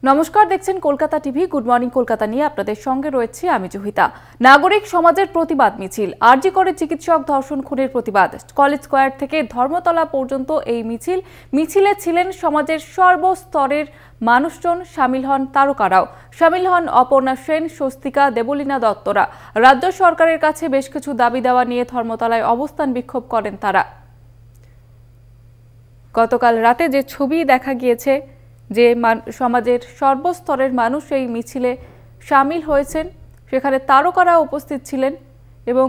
নমস্কার, দেখছেন Kolkata TV. Good morning Kolkata নিয়ে আপনাদের সঙ্গে রয়েছে আমি জহিতা। নাগরিক সমাজের প্রতিবাদ মিছিল, আরজি করে চিকিৎসক ধর্ষণ খুনের প্রতিবাদ। কলেজ স্কয়ার থেকে ধর্মতলা পর্যন্ত এই মিছিলে ছিলেন সমাজের সর্বস্তরের মানুষজন। সামিল হন তারকারাও, সামিল হন অপর্ণা সেন, স্বস্তিকা, দেবলীনা দত্তরা। রাজ্য সরকারের কাছে বেশ কিছু দাবি দেওয়া নিয়ে ধর্মতলায় অবস্থান বিক্ষোভ করেন তারা। গতকাল রাতে যে ছবি দেখা গিয়েছে, যে সমাজের সর্বস্তরের মানুষ এই মিছিলে সামিল হয়েছেন, সেখানে তারকারা উপস্থিত ছিলেন এবং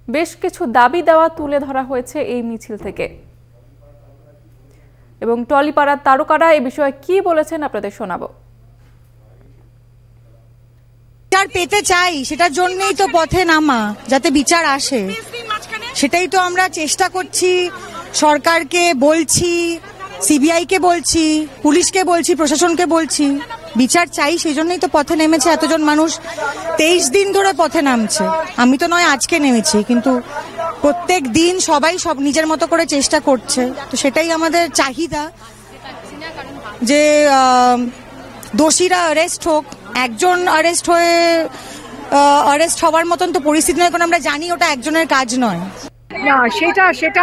বেশ কিছু দাবি দেওয়া তুলে ধরা হয়েছে এই মিছিল থেকে। এবং টলিপাড়ার তারকারা এই বিষয়ে কি বলেছেন আপনাদের শোনাবো। বিচার পেতে চাই, সেটার জন্যই তো পথে নামা, যাতে বিচার আসে। সেটাই তো আমরা চেষ্টা করছি, সরকারকে বলছি, সিবিআইকে বলছি, পুলিশকে বলছি, প্রশাসনকে বলছি। বিচার চাই, সেই জন্যই তো পথে নেমেছে এতজন মানুষ। 23 দিন ধরে পথে নামছে। আমি তো নয় আজকে নেমেছি, কিন্তু প্রত্যেক দিন সবাই সব নিজের মতো করে চেষ্টা করছে। তো সেটাই আমাদের চাহিদা, যে দোষীরা অ্যারেস্ট হোক। একজন অ্যারেস্ট হওয়ার মতন তো পরিস্থিতি নয়, কারণ আমরা জানি ওটা একজনের কাজ নয়। না, সেটা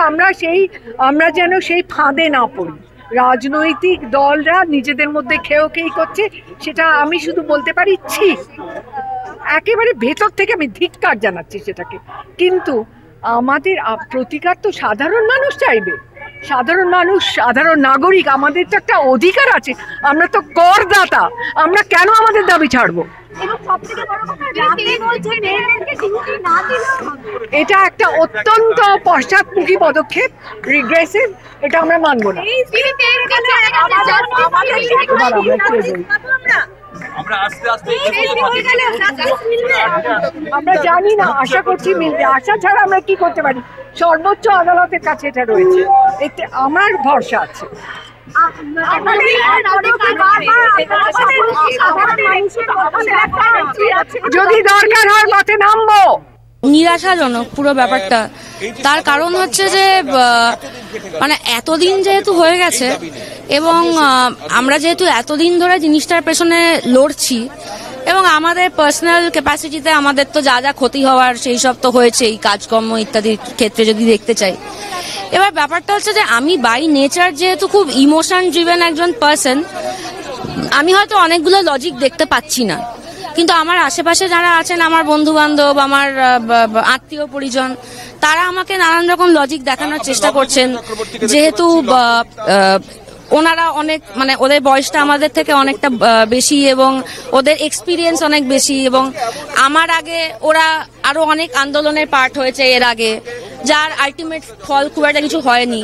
আমরা যেন সেই ফাঁদে না পড়ি। রাজনৈতিক দলরা নিজেদের মধ্যে খেই করছে, সেটা আমি শুধু বলতে পারি ছি। একেবারে ভেতর থেকে আমি ধিক্কার জানাচ্ছি সেটাকে। কিন্তু আমাদের প্রতিকার তো সাধারণ মানুষ চাইবে। সাধারণ মানুষ, সাধারণ নাগরিক, আমাদের তো একটা অধিকার আছে। আমরা তো করদাতা, আমরা কেন আমাদের দাবি ছাড়বো? এটা একটা অত্যন্ত পশ্চাৎমুখী পদক্ষেপ, রিগ্রেসিভ। এটা আমরা মানব না। আমরা জানি না, আশা করছি মিলবে। আশা ছাড়া আমরা কি করতে পারি? সর্বোচ্চ আদালতের কাছে এটা রয়েছে, এতে আমার ভরসা আছে। যদি দরকার হয় পথে নামবো। নিরাশাজনক পুরো ব্যাপারটা। তার কারণ হচ্ছে যে মানে এতদিন যেহেতু হয়ে গেছে, এবং আমরা যেহেতু এতদিন ধরে জিনিসটার পেছনে লড়ছি, এবং আমাদের পার্সোনাল ক্যাপাসিটিতে আমাদের তো যা যা ক্ষতি হওয়ার সেই সব তো হয়েছেই, কাজকর্ম ইত্যাদির ক্ষেত্রে যদি দেখতে চাই। এবার ব্যাপারটা হচ্ছে যে আমি বাই নেচার যেহেতু খুব ইমোশন ড্রিভেন একজন পার্সন, আমি হয়তো অনেকগুলো লজিক দেখতে পাচ্ছি না, কিন্তু আমার আশেপাশে যারা আছেন, আমার বন্ধু বান্ধব, আমার আত্মীয় পরিজন, তারা আমাকে নানান রকম লজিক দেখানোর চেষ্টা করছেন। যেহেতু ওনারা অনেক, মানে ওদের বয়সটা আমাদের থেকে অনেকটা বেশি, এবং ওদের এক্সপিরিয়েন্স অনেক বেশি, এবং আমার আগে ওরা আরো অনেক আন্দোলনের পার্ট হয়েছে এর আগে, যার আলটিমেট ফল খুব একটা কিছু হয়নি।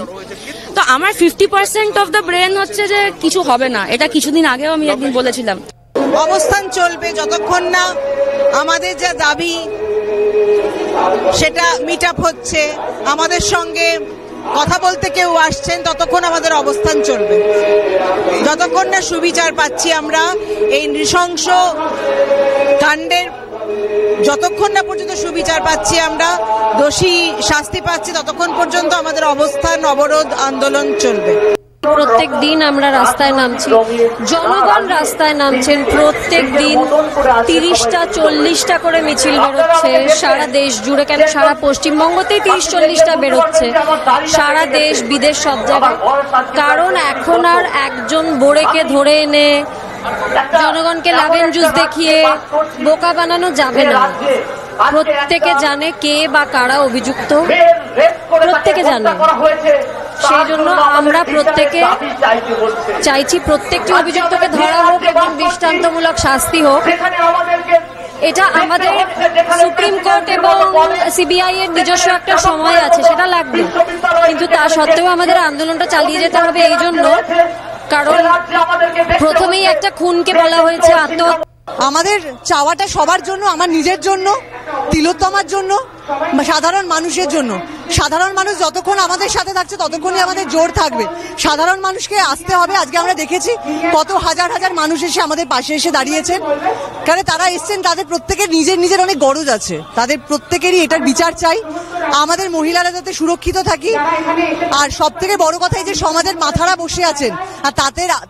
তো আমার 50% অফ দ্য ব্রেন হচ্ছে যে কিছু হবে না। এটা কিছুদিন আগেও আমি একদিন বলেছিলাম। অবস্থান চলবে যতক্ষণ না আমাদের যা দাবি সেটা মিট আপ হচ্ছে, আমাদের সঙ্গে কথা বলতে কেউ আসছেন, ততক্ষণ আমাদের অবস্থান চলবে। যতক্ষণ না সুবিচার পাচ্ছি আমরা এই নৃশংস কাণ্ডের, যতক্ষণ না পর্যন্ত সুবিচার পাচ্ছি, আমরা দোষী শাস্তি পাচ্ছি, ততক্ষণ পর্যন্ত আমাদের অবস্থান, অবরোধ, আন্দোলন চলবে। প্রত্যেক দিন আমরা রাস্তায় নামছি, জনগণ রাস্তায় নামছেন। প্রত্যেক দিন 30টা 40টা করে মিছিল বেরোচ্ছে সারা দেশ জুড়ে। কেন সারা পশ্চিমবঙ্গতেই 30-40টা বেরোচ্ছে, সারা দেশ বিদেশ সব জায়গায়। কারণ এখন আর একজন বোড়েকে ধরে এনে জনগণকে লাভেন জুস দেখিয়ে বোকা বানানো যাবে না। প্রত্যেকে জানে কে বা কারা অভিযুক্ত, প্রত্যেকে জানে। সেই জন্য আমরা প্রত্যেকে চাইছি প্রত্যেকটি অভিযুক্তকে ধরা হোক এবং দৃষ্টান্তমূলক শাস্তি হোক। এটা আমাদের সুপ্রিম কোর্ট এবং সিবিআই এর নিজস্ব একটা সময় আছে, সেটা লাগবে, কিন্তু তা সত্ত্বেও আমাদের আন্দোলনটা চালিয়ে যেতে হবে। এই জন্য, কারণ প্রথমেই একটা খুনকে বলা হয়েছে আত্মহত্যা। আমাদের চাওয়াটা সবার জন্য, আমার নিজের জন্য, তিলোত্তমার জন্য, সাধারণ মানুষের জন্য। সাধারণ মানুষ যতক্ষণ আমাদের সাথে থাকছে ততক্ষণই আমাদের জোর থাকবে। সাধারণ মানুষকে আসতে হবে। আজকে আমরা দেখেছি কত হাজার হাজার মানুষ এসে আমাদের পাশে এসে দাঁড়িয়েছেন, কারণ তারা এসছেন, তাদের প্রত্যেকের নিজের নিজের অনেক গরজ আছে, তাদের প্রত্যেকেরই এটার বিচার চাই। আমাদের মহিলারা যাতে সুরক্ষিত থাকি, আর সব থেকে বড় কথা এই যে সমাজের মাথারা বসে আছেন আর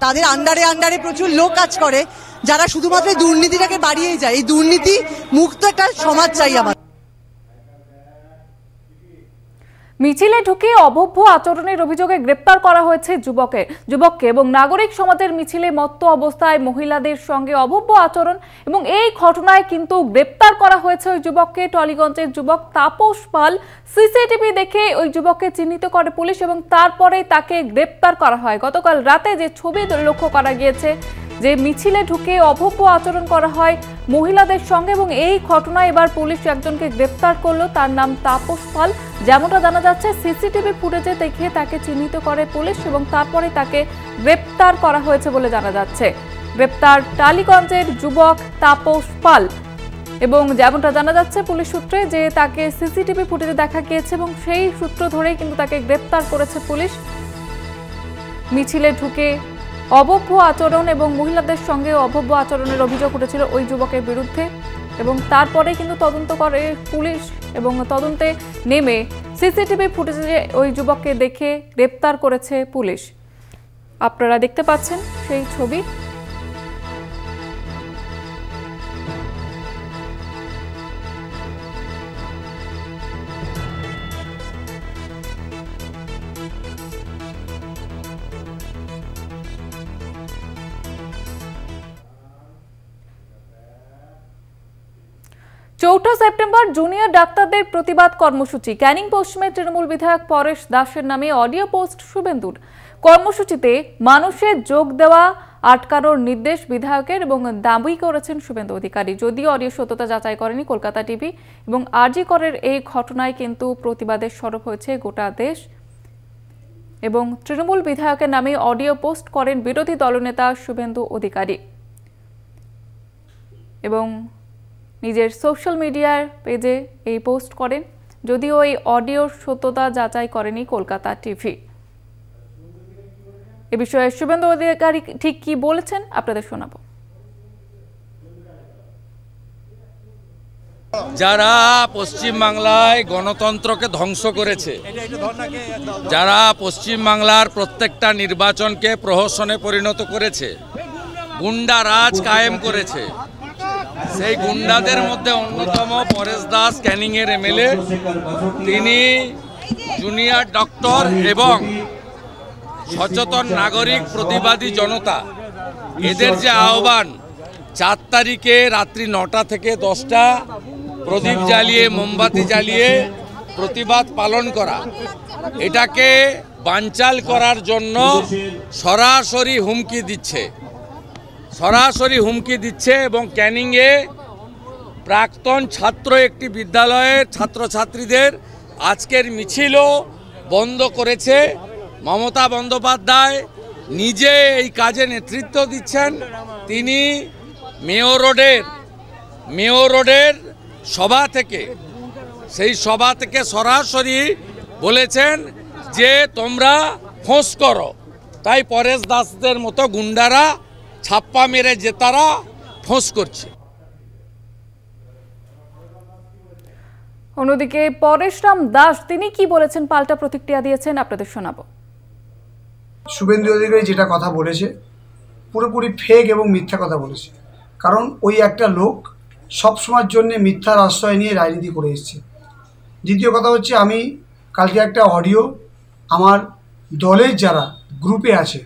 তাদের আন্ডারে প্রচুর লোক কাজ করে যারা শুধুমাত্র দুর্নীতিটাকে বাড়িয়েই যায়। এই দুর্নীতি মুক্ত একটা সমাজ চাই আমার। মিছিলে ঢুকে অভব্য আচরণের অভিযোগে গ্রেপ্তার করা হয়েছে যুবককে এবং নাগরিক সমাজের মিছিলে মত্ত অবস্থায় মহিলাদের সঙ্গে অভব্য আচরণ এবং এই ঘটনায় কিন্তু গ্রেপ্তার করা হয়েছে ওই যুবককে। টলিগঞ্জের যুবক তাপস পাল। সিসিটিভি দেখে ওই যুবককে চিহ্নিত করে পুলিশ এবং তারপরেই তাকে গ্রেপ্তার করা হয়। গতকাল রাতে যে ছবি লক্ষ্য করা গিয়েছে, যে মিছিলে ঢুকে অভব্য আচরণ করা হয় মহিলাদের সঙ্গে এবং এই ঘটনায় এবার পুলিশ একজনকে গ্রেপ্তার করলো, তার নাম তাপস পাল। যেমনটা জানা যাচ্ছে সিসিটিভি ফুটেজে দেখে তাকে চিহ্নিত করে পুলিশ এবং তারপরে তাকে গ্রেপ্তার করা হয়েছে বলে জানা যাচ্ছে। গ্রেপ্তার টালিগঞ্জের যুবক তাপস পাল এবং যেমনটা জানা যাচ্ছে পুলিশ সূত্রে যে তাকে সিসিটিভি ফুটেজে দেখা গিয়েছে এবং সেই সূত্র ধরেই কিন্তু তাকে গ্রেপ্তার করেছে পুলিশ। মিছিলে ঢুকে অভব্য আচরণ এবং মহিলাদের সঙ্গে অভব্য আচরণের অভিযোগ উঠেছিল ওই যুবকের বিরুদ্ধে এবং তারপরে কিন্তু তদন্ত করে পুলিশ এবং তদন্তে নেমে সিসিটিভি ফুটেজে ওই যুবককে দেখে গ্রেপ্তার করেছে পুলিশ। আপনারা দেখতে পাচ্ছেন সেই ছবি। চৌঠা সেপ্টেম্বর জুনিয়র ডাক্তারদের প্রতিবাদ কর্মসূচি। ক্যানিং পশ্চিমের তৃণমূল বিধায়ক পরেশ দাসের নামে অডিও পোস্ট শুভেন্দুর। কর্মসূচিতে মানুষের যোগ দেওয়া আটকানোর নির্দেশ বিধায়কের এবং দাবি করেছেন শুভেন্দু অধিকারী। যদিও অডিও সত্যতা যাচাই করেনি কলকাতা টিভি এবং আরজি করের এই ঘটনায় কিন্তু প্রতিবাদের সরব হয়েছে গোটা দেশ এবং তৃণমূল বিধায়কের নামে অডিও পোস্ট করেন বিরোধী দলনেতা শুভেন্দু অধিকারী এবং নিজের সোশ্যাল মিডিয়ার পেজে এই পোস্ট করেন। যদিও এই অডিওর সত্যতা যাচাই করেনি কলকাতা টিভি। এ বিষয়ে শুভেন্দু অধিকারী ঠিক কি বলেছেন আপনাদের শোনাবো। যারা পশ্চিমবাংলায় গণতন্ত্রকে ধ্বংস করেছে, যারা পশ্চিমবাংলার প্রত্যেকটা নির্বাচনকে প্রহসনে পরিণত করেছে, গুন্ডা রাজ কায়েম করেছে, সেই গুন্ডাদের মধ্যে অন্যতম পরেশ দাস ক্যানিংয়ের এমএলএ। তিনি জুনিয়র ডক্টর এবং সচেতন নাগরিক প্রতিবাদী জনতা, এদের যে আহ্বান 4 তারিখে রাত্রি 9টা থেকে 10টা প্রদীপ জ্বালিয়ে মোমবাতি জ্বালিয়ে প্রতিবাদ পালন করা, এটাকে বানচাল করার জন্য সরাসরি হুমকি দিচ্ছে এবং ক্যানিংয়ে প্রাক্তন ছাত্র একটি বিদ্যালয়ের ছাত্রছাত্রীদের আজকের মিছিলও বন্ধ করেছে। মমতা বন্দ্যোপাধ্যায় নিজে এই কাজে নেতৃত্ব দিচ্ছেন। তিনি মেয়র রোডের সেই সভা থেকে সরাসরি বলেছেন যে তোমরা ফোঁস করো। তাই পরেশ দাসদের মতো গুন্ডারা ছাপ্পা মেরে জেতারা ফোঁস করছে। অন্যদিকে পরেশরাম দাস তিনি কি বলেছেন পাল্টা প্রতিক্রিয়া দিয়েছেন আপনাদের শোনাবো। শুভেন্দু অধিকারী যেটা কথা বলেছে পুরোপুরি ফেক এবং মিথ্যা কথা বলেছে, কারণ ওই একটা লোক সবসময়ের জন্য মিথ্যার আশ্রয় নিয়ে রাজনীতি করে এসেছে। দ্বিতীয় কথা হচ্ছে, আমি কালকে একটা অডিও আমার দলের যারা গ্রুপে আছে,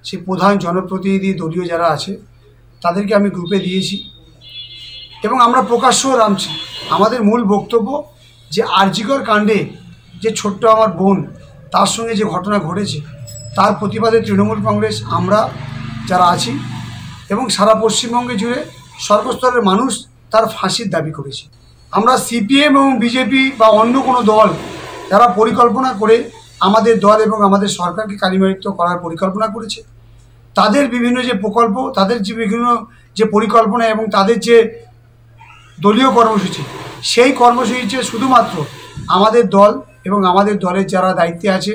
সে প্রধান জনপ্রতিনিধি দলীয় যারা আছে তাদেরকে আমি গ্রুপে দিয়েছি এবং আমরা প্রকাশ্যও নামছি। আমাদের মূল বক্তব্য যে আরজিকর কাণ্ডে যে ছোট্ট আমার বোন, তার সঙ্গে যে ঘটনা ঘটেছে তার প্রতিবাদে তৃণমূল কংগ্রেস আমরা যারা আছি এবং সারা পশ্চিমবঙ্গে জুড়ে সর্বস্তরের মানুষ তার ফাঁসির দাবি করেছে। আমরা সিপিএম এবং বিজেপি বা অন্য কোনো দল যারা পরিকল্পনা করে আমাদের দল এবং আমাদের সরকারকে কালিমালিপ্ত করার পরিকল্পনা করেছে, তাদের বিভিন্ন যে প্রকল্প, তাদের যে বিভিন্ন যে পরিকল্পনা এবং তাদের যে দলীয় কর্মসূচি, সেই কর্মসূচিতে শুধুমাত্র আমাদের দল এবং আমাদের দলের যারা দায়িত্বে আছে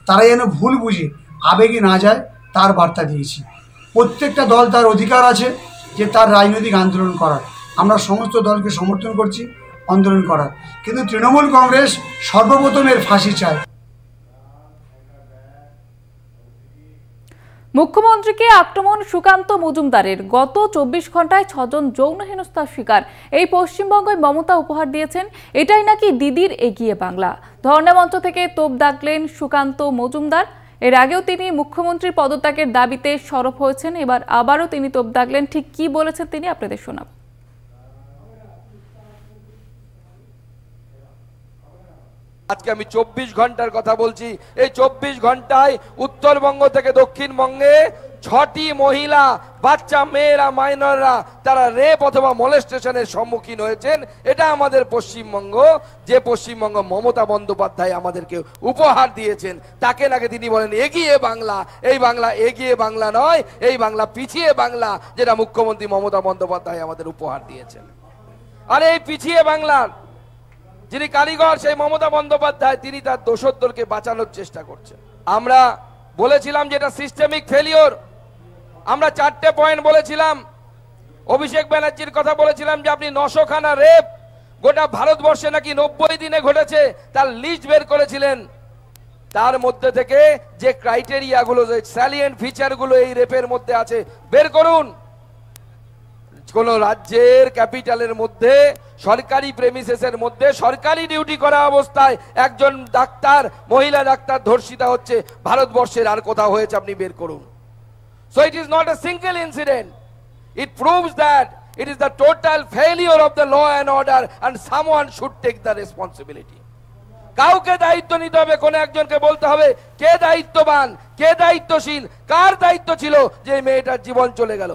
তারা যেন ভুল বুঝে আবেগে না যায় তার বার্তা দিয়েছি। প্রত্যেকটা দল তার অধিকার আছে যে তার রাজনৈতিক আন্দোলন করার, আমরা সমস্ত দলকে সমর্থন করছি আন্দোলন করার, কিন্তু তৃণমূল কংগ্রেস সর্বপ্রথমের ফাঁসি চায়। মুখ্যমন্ত্রীকে আক্রমণ সুকান্ত মজুমদারের, গত 24 ঘন্টায় 6 জন যৌন হেনস্থার শিকার। এই পশ্চিমবঙ্গে মমতা উপহার দিয়েছেন, এটাই নাকি দিদির এগিয়ে বাংলা। ধর্ণা মঞ্চ থেকে তোপ দাগলেন সুকান্ত মজুমদার। এর আগেও তিনি মুখ্যমন্ত্রীর পদত্যাগের দাবিতে সরব হয়েছেন, এবার আবারও তিনি তোপ দাগলেন। ঠিক কি বলেছেন তিনি আপনাদের শোনাব। আজকে আমি 24 ঘন্টার কথা বলছি। এই 24 ঘন্টায় উত্তরবঙ্গ থেকে দক্ষিণবঙ্গে 6টি মহিলা, বাচ্চা মেয়েরা, মাইনররা তারা রেপ অথবা মলেস্টেশনের সম্মুখীন হয়েছেন। এটা আমাদের পশ্চিমবঙ্গ, যে পশ্চিমবঙ্গ মমতা বন্দ্যোপাধ্যায় আমাদেরকে উপহার দিয়েছেন, তাকে নাকি তিনি বলেন এগিয়ে বাংলা। এই বাংলা এগিয়ে বাংলা নয়, এই বাংলা পিছিয়ে বাংলা, যেটা মুখ্যমন্ত্রী মমতা বন্দ্যোপাধ্যায় আমাদের উপহার দিয়েছেন। আর এই পিছিয়ে বাংলার যিনি কারিগর সেই মমতা বন্দ্যোপাধ্যায়, তিনি তার দোষরদেরকে বাঁচানোর চেষ্টা করছেন। আমরা বলেছিলাম যে এটা সিস্টেমিক ফেলিওর। আমরা 4টে পয়েন্ট বলেছিলাম। অভিষেক ব্যানার্জির কথা বলেছিলাম যে আপনি 900খানা রেপ গোটা ভারতবর্ষে নাকি 90 দিনে ঘটেছে, তার লিস্ট বের করেছিলেন। তার মধ্যে থেকে যে ক্রাইটেরিয়াগুলো, যে স্যালিয়েন্ট ফিচারগুলো এই রেপের মধ্যে আছে বের করুন। কোন রাজ্যের ক্যাপিটালের মধ্যে সরকারি প্রেমিসেসের মধ্যে সরকারি ডিউটি করা অবস্থায় একজন ডাক্তার, মহিলা ডাক্তার ধর্ষিতা হচ্ছে ভারতবর্ষের আর কোথাও হয়েছে আপনি বের করুন। So it is not a single incident. It proves that it is the total failure of the law and order and someone should take the responsibility. কাউকে দায়িত্ব নিতে হবে, কোন একজনকে বলতে হবে কে দায়িত্ববান, কে দায়িত্বশীল, কার দায়িত্ব ছিল যে মেয়েটার জীবন চলে গেল।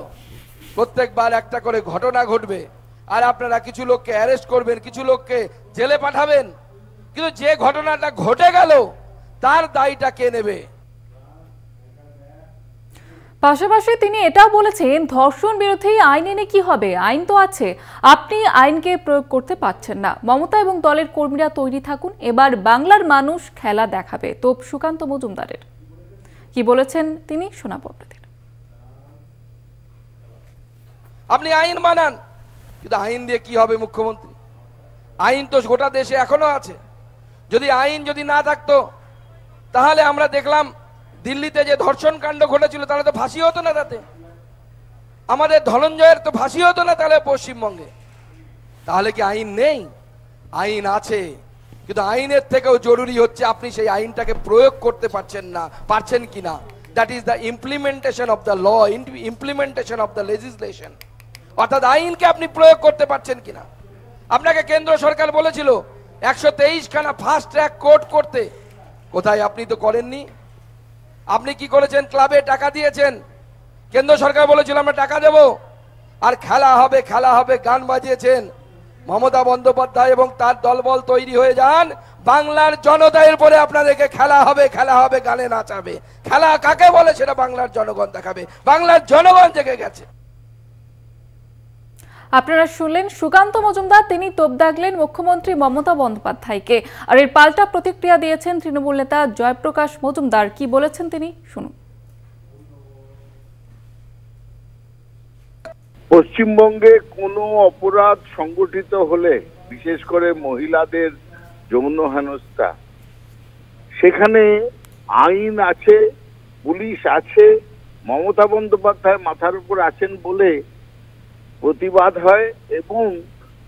প্রত্যেকবার একটা করে ঘটনা ঘটবে আর আপনারা কিছু লোককে অ্যারেস্ট করবেন, কিছু লোককে জেলে পাঠাবেন, কিন্তু যে ঘটনাটা ঘটে গেল তার দায়টা কে নেবে? পাশাপাশি তিনি এটাও বলেছেন ধর্ষণ বিরোধী আইন এনে কি হবে, আইন তো আছে, আপনি আইনকে প্রয়োগ করতে পারছেন না। মমতা এবং দলের কর্মীরা তৈরি থাকুন, এবার বাংলার মানুষ খেলা দেখাবে। তোপ সুকান্ত মজুমদারের, কি বলেছেন তিনি শোনাবো আপনাদের। আপনি আইন বানান, কিন্তু আইন দিয়ে কি হবে মুখ্যমন্ত্রী? আইন তো গোটা দেশে এখনো আছে। যদি আইন যদি না থাকতো তাহলে আমরা দেখলাম দিল্লিতে যে ধর্ষণ কাণ্ড ঘটেছিল তাহলে তো ফাঁসি হতো না, তাতে আমাদের ধনঞ্জয়ের তো ফাঁসি হতো না তাহলে পশ্চিমবঙ্গে। তাহলে কি আইন নেই? আইন আছে, কিন্তু আইনের থেকেও জরুরি হচ্ছে আপনি সেই আইনটাকে প্রয়োগ করতে পারছেন না, পারছেন কিনা। That is the implementation of the law, implementation of the legislation. অর্থাৎ আইনকে আপনি প্রয়োগ করতে পারছেন কিনা। আপনাকে কেন্দ্র সরকার বলেছিল 123খানা ফাস্ট ট্র্যাক কোর্ট করতে, কোথায়? আপনি তো করেননি। আপনি কি করেছেন? ক্লাবে টাকা দিয়েছেন। কেন্দ্র সরকার বলেছিল আমরা টাকা দেব আর খেলা হবে, খেলা হবে, গান বাজিয়েছেন। মমতা বন্দ্যোপাধ্যায় এবং তার দলবল তৈরি হয়ে যান, বাংলার জনতার উপরে আপনাদেরকে খেলা হবে, খেলা হবে, গানে নাচাবে। খেলা কাকে বলে সেটা বাংলার জনগণ দেখাবে। বাংলার জনগণ জেগে গেছে। আপনারা শুনলেন সুকান্ত মজুমদার, তিনি তোপ দাগলেন মুখ্যমন্ত্রী মমতা বন্দ্যোপাধ্যায়কে। আর এর পাল্টা প্রতিক্রিয়া দিয়েছেন তৃণমূল নেতা জয়প্রকাশ মজুমদার। কি বলেছেন তিনি শুনুন। পশ্চিমবঙ্গে কোনো অপরাধ সংগঠিত হলে, বিশেষ করে মহিলাদের যৌন হেনস্থা, সেখানে আইন আছে, পুলিশ আছে, মমতা বন্দ্যোপাধ্যায় মাথার উপর আছেন বলে প্রতিবাদ হয় এবং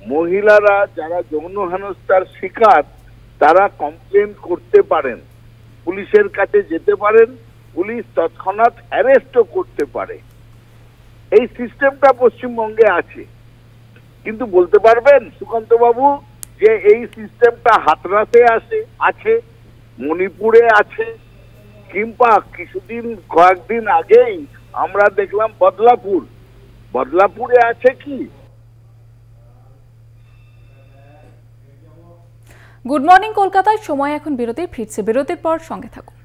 মহিলারা যারা যৌন হেনস্থার শিকার তারা কমপ্লেন করতে পারেন, পুলিশের কাছে যেতে পারেন, পুলিশ তৎক্ষণাৎ অ্যারেস্টও করতে পারে। এই সিস্টেমটা পশ্চিমবঙ্গে আছে। কিন্তু বলতে পারবেন সুকান্ত বাবু যে এই সিস্টেমটা হাতরাসে আছে, মণিপুরে আছে, কিংবা কয়েকদিন আগেই আমরা দেখলাম বদলাপুরে আছে কি? গুড মর্নিং কলকাতায় সময় এখন বিরতির, ফিরছে বিরতির পর, সঙ্গে থাকুন।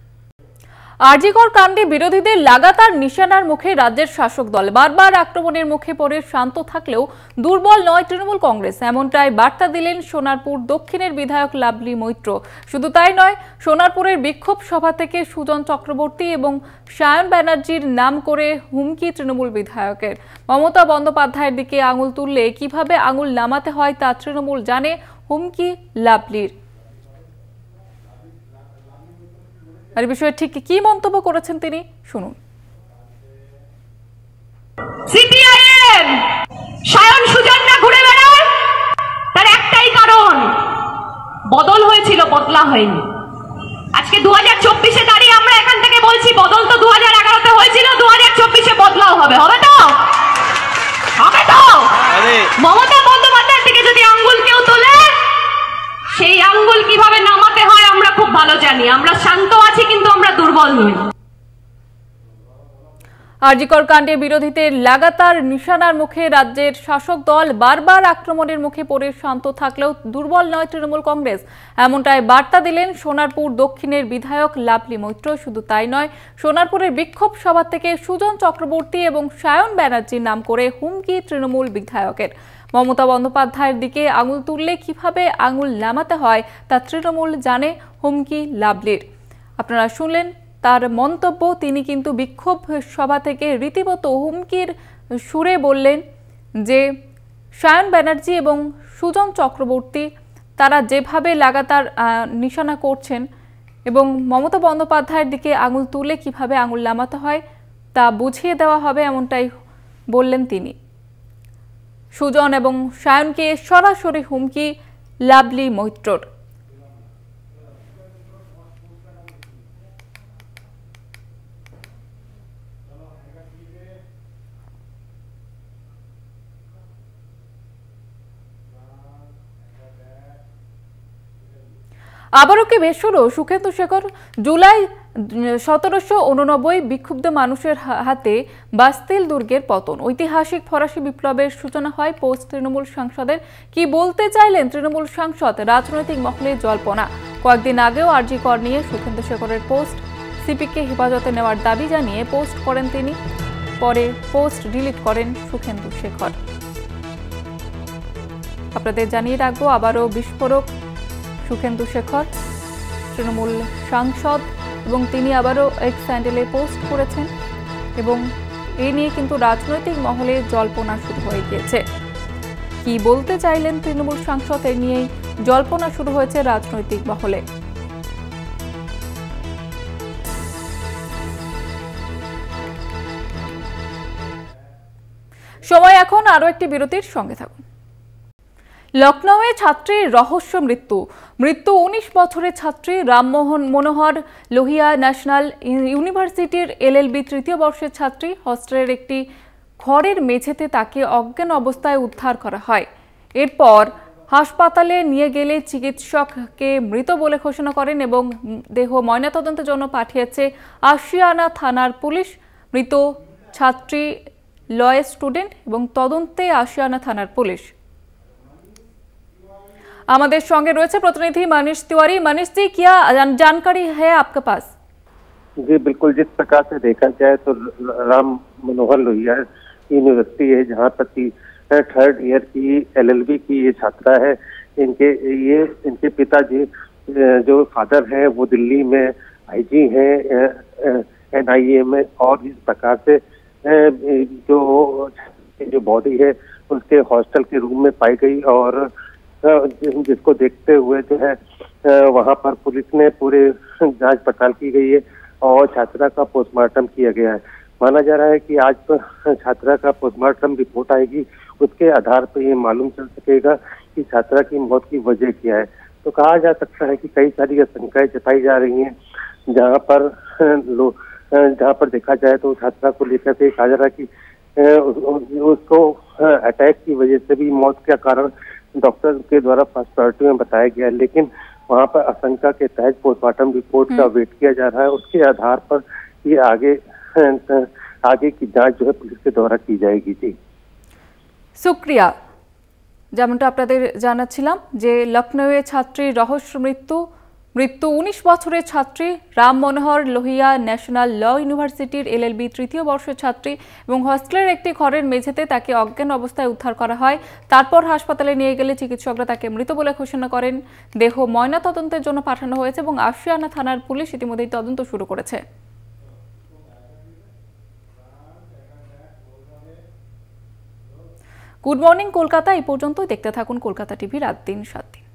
আরজিকর কাণ্ডে বিরোধীদের লাগাতার নিশানার মুখে রাজ্যের শাসক দল। বারবার আক্রমণের মুখে পড়ে শান্ত থাকলেও দুর্বল নয় তৃণমূল কংগ্রেস, এমনটাই বার্তা দিলেন সোনারপুর দক্ষিণের বিধায়ক লাভলি মৈত্র। শুধু তাই নয়, সোনারপুরের বিক্ষোভ সভা থেকে সুজন চক্রবর্তী এবং সায়ন ব্যানার্জির নাম করে হুমকি তৃণমূল বিধায়কের। মমতা বন্দ্যোপাধ্যায়ের দিকে আঙুল তুললে কিভাবে আঙুল নামাতে হয় তা তৃণমূল জানে, হুমকি লাভলির। আর এই বিষয়ে ঠিক কি মন্তব্য করেছেন তিনি, শুনুন। সিপিআইএম সায়ন সুজন না ঘুরে বেড়ায়, তার একটাই কারণ, বদল হয়েছিল, বদলা হয়নি। আজকে 2024-এ দাঁড়িয়ে আমরা এখান থেকে বলছি বদল তো 2011-তে হয়েছিল, 2024-এ বদলাও হবে। হবে তো? হবে তো? মমতা বন্দ্যোপাধ্যায়ের দিকে যদি আঙ্গুল কেউ তোলে, সেই আঙ্গুল কিভাবে নামাতে হয় আমরা খুব ভালো জানি। আমরা শান্ত আছি, কিন্তু আমরা দুর্বল নই। আরজিকর কাণ্ডে বিরোধীদের লাগাতার নিশানার মুখে রাজ্যের শাসক দল। বারবার আক্রমণের মুখে পড়ে শান্ত থাকলেও দুর্বল নয় তৃণমূল কংগ্রেস, এমনটাই বার্তা দিলেন সোনারপুর দক্ষিণের বিধায়ক লাভলি মৈত্র। শুধু তাই নয়, সোনারপুরের বিক্ষোভ সভা থেকে সুজন চক্রবর্তী এবং সায়ন ব্যানার্জির নাম করে হুমকি তৃণমূল বিধায়কের। মমতা বন্দ্যোপাধ্যায়ের দিকে আঙুল তুললে কিভাবে আঙুল নামাতে হয় তা তৃণমূল জানে, হুমকি লাভলির। আপনারা শুনলেন তার মন্তব্য। তিনি কিন্তু বিক্ষোভ সভা থেকে রীতিমতো হুমকির সুরে বললেন যে সায়ন ব্যানার্জি এবং সুজন চক্রবর্তী তারা যেভাবে লাগাতার নিশানা করছেন এবং মমতা বন্দ্যোপাধ্যায়ের দিকে আঙুল তুলে কিভাবে আঙুল নামাতে হয় তা বুঝিয়ে দেওয়া হবে, এমনটাই বললেন তিনি। সুজন এবং সায়নকে সরাসরি হুমকি লাভলি মৈত্রর। আবারও কি বেসুরো সুখেন্দু শেখর? জুলাই 1789 বিক্ষুব্ধ মানুষের হাতে বাস্তিল দুর্গের পতন। ঐতিহাসিক ফরাসি বিপ্লবের সূচনা হয় পোস্ট তৃণমূল সাংসদের। কি বলতে চাইলেন তৃণমূল সাংসদ? রাজনৈতিক মহলে জল্পনা। কয়েকদিন আগেও আরজিকর নিয়ে সুখেন্দু শেখরের পোস্ট, সিপিকে হেফাজতে নেওয়ার দাবি জানিয়ে পোস্ট করেন তিনি। পরে পোস্ট ডিলিট করেন সুখেন্দু শেখর। আপনাদের জানিয়ে রাখবো, আবারও বিস্ফোরক সুখেন্দু শেখর, তৃণমূল সাংসদ, এবং তিনি আবারও এক্স হ্যান্ডেলে পোস্ট করেছেন এবং এ নিয়ে কিন্তু রাজনৈতিক মহলে জল্পনা শুরু হয়ে গিয়েছে। কি বলতে চাইলেন তৃণমূল সাংসদ, এ নিয়েই জল্পনা শুরু হয়েছে রাজনৈতিক মহলে। সময় এখন আরও একটি বিরতির, সঙ্গে থাকুন। লখনৌয়ে ছাত্রীর রহস্য মৃত্যু। 19 বছরের ছাত্রী রামমোহন মনোহর লোহিয়া ন্যাশনাল ইউনিভার্সিটির এলএলবি তৃতীয় বর্ষের ছাত্রী। হস্টেলের একটি ঘরের মেঝেতে তাকে অজ্ঞান অবস্থায় উদ্ধার করা হয়। এরপর হাসপাতালে নিয়ে গেলে চিকিৎসককে মৃত বলে ঘোষণা করেন এবং দেহ ময়নাতদন্তের জন্য পাঠিয়েছে আশিয়ানা থানার পুলিশ। মৃত ছাত্রী লয়ের স্টুডেন্ট এবং তদন্তে আশিয়ানা থানার পুলিশ। हमारे संगे रही प्रतिनिधि मनीष तिवारी। मनीष जी, क्या जानकारी है आपके पास? जी बिल्कुल, जिस प्रकार से देखा जाए तो राम मनोहर लोहिया यूनिवर्सिटी है जहाँ पर 3rd ईयर की LLB की ये छात्रा है। इनके पिताजी जो फादर हैं वो दिल्ली में IG हैं NIA में, और इस प्रकार से जो बॉडी है उसके हॉस्टल के रूम में पाई गई, और जिसको देखते हुए जो है वहां पर पुलिस ने पूरे जांच पड़ताल की गई है और छात्रा का पोस्टमार्टम किया गया है। माना जा रहा है कि आज छात्रा का पोस्टमार्टम रिपोर्ट आएगी, उसके आधार पर ये मालूम चल सकेगा कि छात्रा की मौत की वजह क्या है। तो कहा जा सकता है कि कई सारी आशंकाएं जताई जा रही हैं, जहां पर देखा जाए तो छात्रा को लेकर के कहा जा रहा है कि उसको अटैक की वजह से भी मौत का कारण डॉक्टर के द्वारा फर्स्ट प्रायोरिटी में बताया गया है, लेकिन वहां पर आशंका के तहत पोस्टमार्टम रिपोर्ट का वेट किया जा रहा है। उसके आधार पर ये आगे की जांच जो है पुलिस के द्वारा की जाएगी। जी शुक्रिया। যেমনটা আপনাদের জানাচ্ছিলাম যে লখনৌয়ে ছাত্রীর রহস্য মৃত্যু, মৃত্যু 19 বছরের ছাত্রী রাম মনোহর লোহিয়া ন্যাশনাল ল ইউনিভার্সিটির LLB তৃতীয় বর্ষের ছাত্রী এবং হস্টেলের একটি ঘরের মেঝেতে তাকে অজ্ঞান অবস্থায় উদ্ধার করা হয়। তারপর হাসপাতালে নিয়ে গেলে চিকিৎসকরা তাকে মৃত বলে ঘোষণা করেন। দেহ ময়নাতদন্তের জন্য পাঠানো হয়েছে এবং আশিয়ানা থানার পুলিশ ইতিমধ্যেই তদন্ত শুরু করেছে। গুড মর্নিং কলকাতা এই পর্যন্তই। দেখতে থাকুন কলকাতা টিভি রাত 3-7 দিন।